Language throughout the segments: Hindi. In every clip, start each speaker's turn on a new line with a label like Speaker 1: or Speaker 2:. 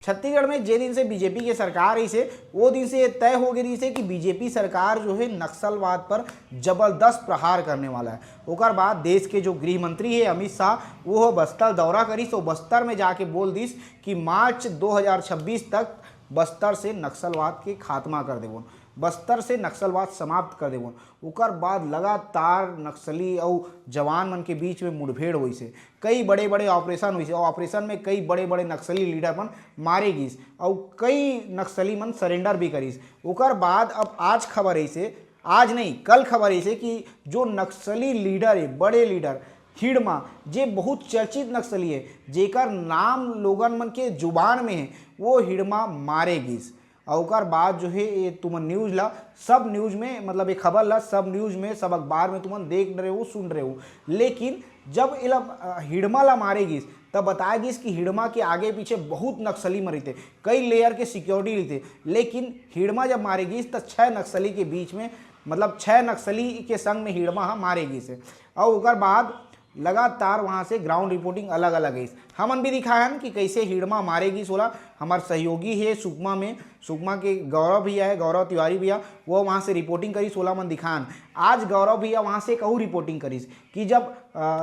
Speaker 1: छत्तीसगढ़ में जे दिन से बीजेपी की सरकार रही से वो दिन से ये तय हो गई से कि बीजेपी सरकार जो है नक्सलवाद पर जबरदस्त प्रहार करने वाला है। ओकर बाद देश के जो गृह मंत्री है अमित शाह वो बस्तर दौरा करीस तो बस्तर में जाके बोल दिस कि मार्च 2026 तक बस्तर से नक्सलवाद के खात्मा कर देवन, बस्तर से नक्सलवाद समाप्त कर देवन। ओकर बाद लगातार नक्सली और जवान मन के बीच में मुठभेड़ हुई से, कई बड़े बड़े ऑपरेशन हुई से और ऑपरेशन में कई बड़े बड़े नक्सली लीडर मन मारे गिस और कई नक्सली मन सरेंडर भी करीस। ओकर बाद अब आज खबर है से, आज नहीं कल खबर है से कि जो नक्सली लीडर है, बड़े लीडर हिड़मा जे बहुत चर्चित नक्सली है जेकर नाम लोगन मन के जुबान में है, वो हिड़मा मारे गिस। और ओकर बाद जो है ये तुम न्यूज़ ला सब न्यूज़ में, मतलब ये खबर ला सब न्यूज़ में सब अखबार में तुम देख रहे हो सुन रहे हो। लेकिन जब इला हिड़मा ला मारे गिस तब बताया गिस कि हिड़मा के आगे पीछे बहुत नक्सली मरे थे, कई लेयर के सिक्योरिटी थे। लेकिन हिड़मा जब मारे गिस तो 6 नक्सली के बीच में, मतलब 6 नक्सली के संग में हिड़मा मारे गिस। और ओकर बाद लगातार वहाँ से ग्राउंड रिपोर्टिंग अलग अलग है। हमन भी दिखाया है कि कैसे हिड़मा मारेगी। सोला हमारे सहयोगी है सुकमा में, सुकमा के गौरव भैया है, गौरव तिवारी भैया, वो वहाँ से रिपोर्टिंग करी। 16 मन दिखान आज गौरव भैया वहाँ से कहूँ रिपोर्टिंग करीस कि जब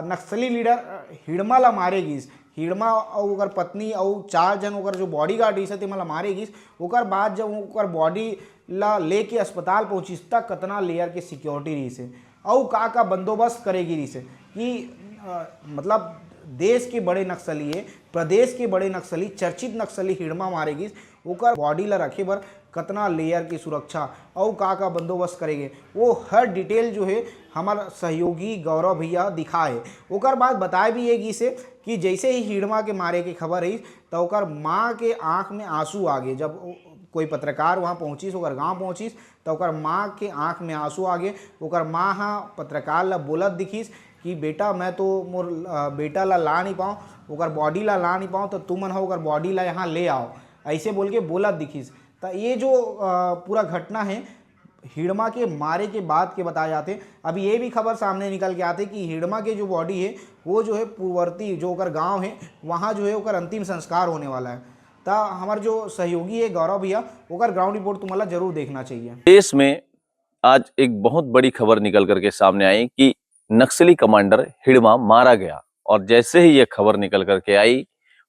Speaker 1: नक्सली लीडर हिड़मा ला मारेगिस, हिड़मा और ओकर पत्नी और 4 जन ओकर जो बॉडी गार्ड रही तेमन ला मारेगिस। ओकर बाद जब ओकर बॉडी ला लेके अस्पताल पहुँचिस तक कितना लेयर के सिक्योरिटी रही से और का बंदोबस्त करेगी रही से कि मतलब देश के बड़े नक्सली है, प्रदेश के बड़े नक्सली, चर्चित नक्सली हिड़मा मारेगी। ओकर बॉडी ला रखे बर कितना लेयर की सुरक्षा और का बंदोबस्त करेंगे, वो हर डिटेल जो है हमारा सहयोगी गौरव भैया दिखाए। ओकर बाद बताए भी ये से कि जैसे ही हिड़मा के मारे की खबर रही तो ओकर माँ के आँख में आंसू आ गए। जब कोई पत्रकार वहाँ पहुँचिस, ओकर गाँव पहुँचिस तो ओकर माँ के आँख में आंसू आ गए। ओकर माँ हाँ पत्रकार ला बोलत दिखिस कि बेटा मैं तो मोर बेटा ला नहीं पाऊँ, ओकर बॉडी ला नहीं पाऊँ, तो तुमन हो ओकर बॉडी ला यहाँ ले आओ, ऐसे बोल के बोलत दिखिस। तो ये जो पूरा घटना है हिड़मा के मारे के बाद के बताए जाते। अभी ये भी खबर सामने निकल के आते कि हिड़मा के जो बॉडी है वो जो है पूर्ववर्ती जो ओकर गाँव है वहाँ जो है ओकर अंतिम संस्कार होने वाला है। तो हमारे जो सहयोगी है गौरव भैया, ओकर ग्राउंड रिपोर्ट तुम्हारा जरूर देखना चाहिए।
Speaker 2: देश में आज एक बहुत बड़ी खबर निकल करके सामने आई कि नक्सली कमांडर हिड़मा मारा गया। और जैसे ही ये खबर निकल करके आई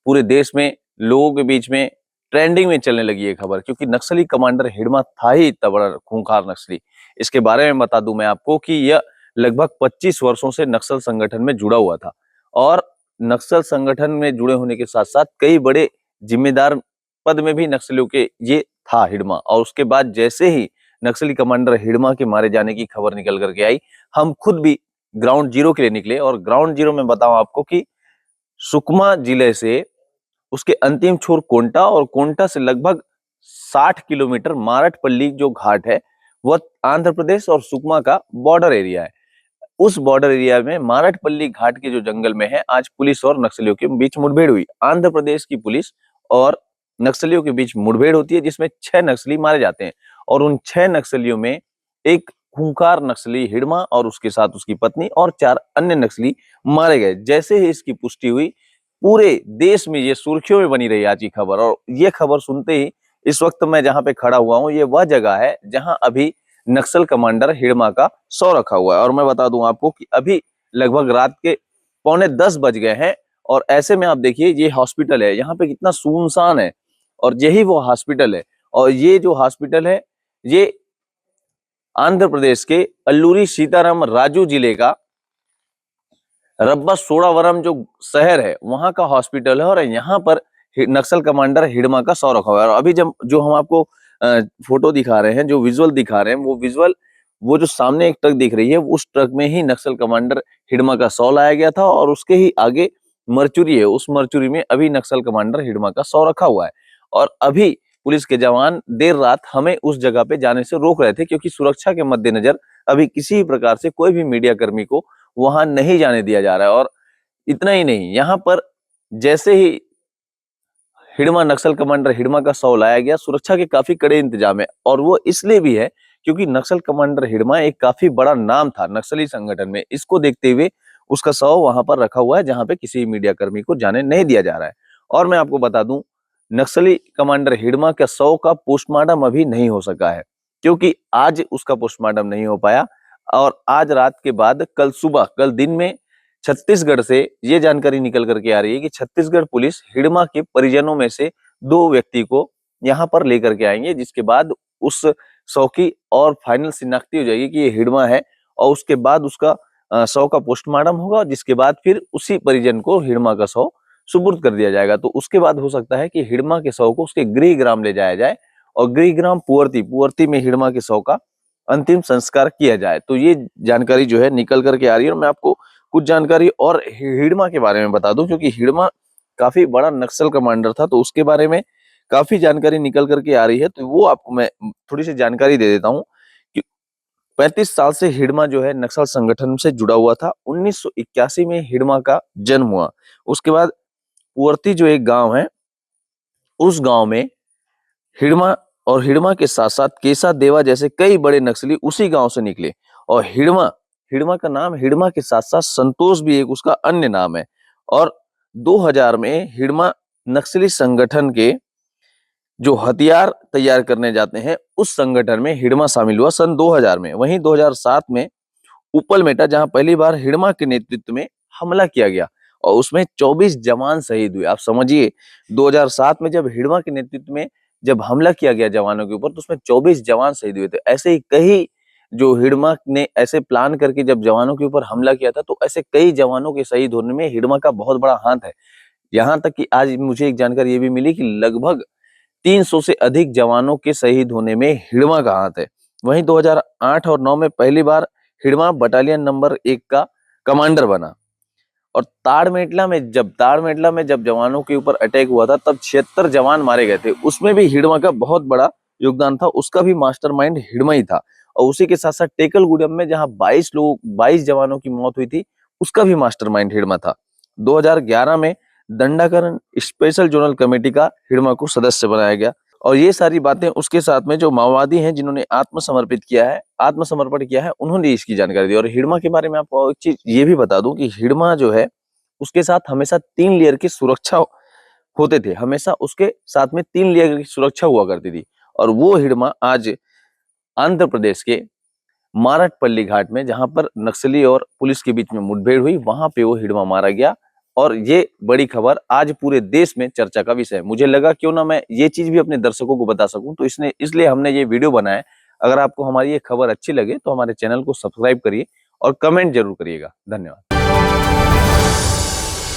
Speaker 2: पूरे देश में लोगों के बीच में ट्रेंडिंग में चलने लगी ये खबर, क्योंकि नक्सली कमांडर हिड़मा था ही इतना बड़ा खूंखार नक्सली। इसके बारे में बता दूं मैं आपको कि यह लगभग 25 वर्षों से नक्सल संगठन में जुड़ा हुआ था और नक्सल संगठन में जुड़े होने के साथ साथ कई बड़े जिम्मेदार पद में भी नक्सलियों के ये था हिड़मा। और उसके बाद जैसे ही नक्सली कमांडर हिड़मा के मारे जाने की खबर निकल करके आई, हम खुद भी ग्राउंड जीरो के लिए निकले। और ग्राउंड जीरो में बताऊं आपको कि सुकमा जिले से उसके अंतिम छोर कोंटा और कोंटा से लगभग 60 किलोमीटर मारटपल्ली जो घाट है वह आंध्र प्रदेश और सुकमा का बॉर्डर एरिया है। उस बॉर्डर एरिया में मारटपल्ली घाट के जो जंगल में है आज पुलिस और नक्सलियों के बीच मुठभेड़ हुई। आंध्र प्रदेश की पुलिस और नक्सलियों के बीच मुठभेड़ होती है जिसमें 6 नक्सली मारे जाते हैं और उन 6 नक्सलियों में एक खूंखार नक्सली हिड़मा और उसके साथ उसकी पत्नी और 4 अन्य नक्सली मारे गए। जैसे ही इसकी पुष्टि हुई पूरे देश में ये सुर्खियों में बनी रही आज की खबर। और ये खबर सुनते ही इस वक्त मैं जहां पे खड़ा हुआ हूं ये वह जगह है जहां अभी नक्सल कमांडर हिड़मा का शव रखा हुआ है। और मैं बता दूं आपको कि अभी लगभग रात के 9:45 बज गए हैं और ऐसे में आप देखिए ये हॉस्पिटल है, यहाँ पे कितना सुनसान है और यही वो हॉस्पिटल है। और ये जो हॉस्पिटल है ये आंध्र प्रदेश के अल्लूरी सीताराम राजू जिले का रब्बा सोडावरम जो शहर है वहां का हॉस्पिटल है और यहाँ पर नक्सल कमांडर हिड़मा का शव रखा हुआ है। और अभी जब जो हम आपको फोटो दिखा रहे हैं, जो विजुअल दिखा रहे हैं, वो विजुअल वो जो सामने एक ट्रक दिख रही है उस ट्रक में ही नक्सल कमांडर हिड़मा का शव लाया गया था और उसके ही आगे मर्चुरी है, उस मर्चुरी में अभी नक्सल कमांडर हिड़मा का शव रखा हुआ है। और अभी पुलिस के जवान देर रात हमें उस जगह पे जाने से रोक रहे थे क्योंकि सुरक्षा के मद्देनजर अभी किसी प्रकार से कोई भी मीडिया कर्मी को वहां नहीं जाने दिया जा रहा है। और इतना ही नहीं, यहाँ पर जैसे ही हिड़मा नक्सल कमांडर हिड़मा का शव लाया गया सुरक्षा के काफी कड़े इंतजाम है। और वो इसलिए भी है क्योंकि नक्सल कमांडर हिड़मा एक काफी बड़ा नाम था नक्सली संगठन में। इसको देखते हुए उसका शव वहां पर रखा हुआ है जहां पे किसी मीडिया कर्मी को जाने नहीं दिया जा रहा है। और मैं आपको बता दूं नक्सली कमांडर हिडमा का शव का पोस्टमार्टम अभी नहीं हो सका है, क्योंकि आज उसका पोस्टमार्टम नहीं हो पाया। और आज रात के बाद कल सुबह, कल दिन में छत्तीसगढ़ से ये जानकारी निकल करके आ रही है कि छत्तीसगढ़ पुलिस हिडमा के परिजनों में से 2 व्यक्ति को यहाँ पर लेकर के आएंगे, जिसके बाद उस शव की और फाइनल शिनाख्ती हो जाएगी कि ये हिडमा है, और उसके बाद उसका शव का पोस्टमार्टम होगा, जिसके बाद फिर उसी परिजन को हिडमा का शव सुपुर्द कर दिया जाएगा। तो उसके बाद हो सकता है कि हिडमा के शव को उसके गृह ग्राम ले जाया जाए और गृह ग्राम पुअर्ती में हिडमा के शव का अंतिम संस्कार किया जाए। तो ये जानकारी जो है निकल करके आ रही है, और मैं आपको कुछ जानकारी और हिडमा के बारे में बता दूं, क्योंकि हिडमा काफी बड़ा नक्सल कमांडर था, तो उसके बारे में काफी जानकारी निकल करके आ रही है। तो वो आपको मैं थोड़ी सी जानकारी दे देता हूँ कि 35 साल से हिडमा जो है नक्सल संगठन से जुड़ा हुआ था। 1981 में हिडमा का जन्म हुआ। उसके बाद पुअर्ती जो एक गांव है, उस गांव में हिडमा और हिडमा के साथ साथ केसा देवा जैसे कई बड़े नक्सली उसी गांव से निकले। और हिडमा का नाम हिडमा के साथ साथ संतोष भी एक उसका अन्य नाम है। और 2000 में हिडमा नक्सली संगठन के जो हथियार तैयार करने जाते हैं, उस संगठन में हिडमा शामिल हुआ सन 2000 में। वहीं 2007 में उपलमेटा, जहां पहली बार हिडमा के नेतृत्व में हमला किया गया और उसमें 24 जवान शहीद हुए। आप समझिए, 2007 में जब हिडमा के नेतृत्व में जब हमला किया गया जवानों के ऊपर, तो उसमें 24 जवान शहीद हुए थे। ऐसे ही कई जो हिडमा ने ऐसे प्लान करके जब जवानों के ऊपर हमला किया था, तो ऐसे कई जवानों के शहीद होने में हिडमा का बहुत बड़ा हाथ है। यहाँ तक कि आज मुझे एक जानकारी ये भी मिली कि लगभग 300 से अधिक जवानों के शहीद होने में हिडमा का हाथ है। वहीं 2008 और 9 में पहली बार हिडमा बटालियन नंबर 1 का कमांडर बना। और ताड़मेटला में जब जवानों के ऊपर अटैक हुआ था, तब 76 जवान मारे गए थे। उसमें भी हिडमा का बहुत बड़ा योगदान था, उसका भी मास्टरमाइंड हिडमा ही था। और उसी के साथ साथ टेकलगुडम में जहां 22 जवानों की मौत हुई थी, उसका भी मास्टरमाइंड हिडमा था। 2011 में दंडाकरण स्पेशल जोनल कमेटी का हिडमा को सदस्य बनाया गया। और ये सारी बातें उसके साथ में जो माओवादी हैं जिन्होंने आत्मसमर्पण किया है, उन्होंने इसकी जानकारी दी। और हिडमा के बारे में आपको एक चीज ये भी बता दूं कि हिडमा जो है, उसके साथ हमेशा 3 लेयर की सुरक्षा होते थे। हमेशा उसके साथ में 3 लेयर की सुरक्षा हुआ करती थी। और वो हिडमा आज आंध्र प्रदेश के मारटपल्ली घाट में, जहां पर नक्सली और पुलिस के बीच में मुठभेड़ हुई, वहां पे वो हिडमा मारा गया। और ये बड़ी खबर आज पूरे देश में चर्चा का विषय है। मुझे लगा क्यों ना मैं ये चीज भी अपने दर्शकों को बता सकूं, तो इसलिए हमने ये वीडियो बनाया। अगर आपको हमारी ये खबर अच्छी लगे तो हमारे चैनल को सब्सक्राइब करिए और कमेंट जरूर करिएगा। धन्यवाद।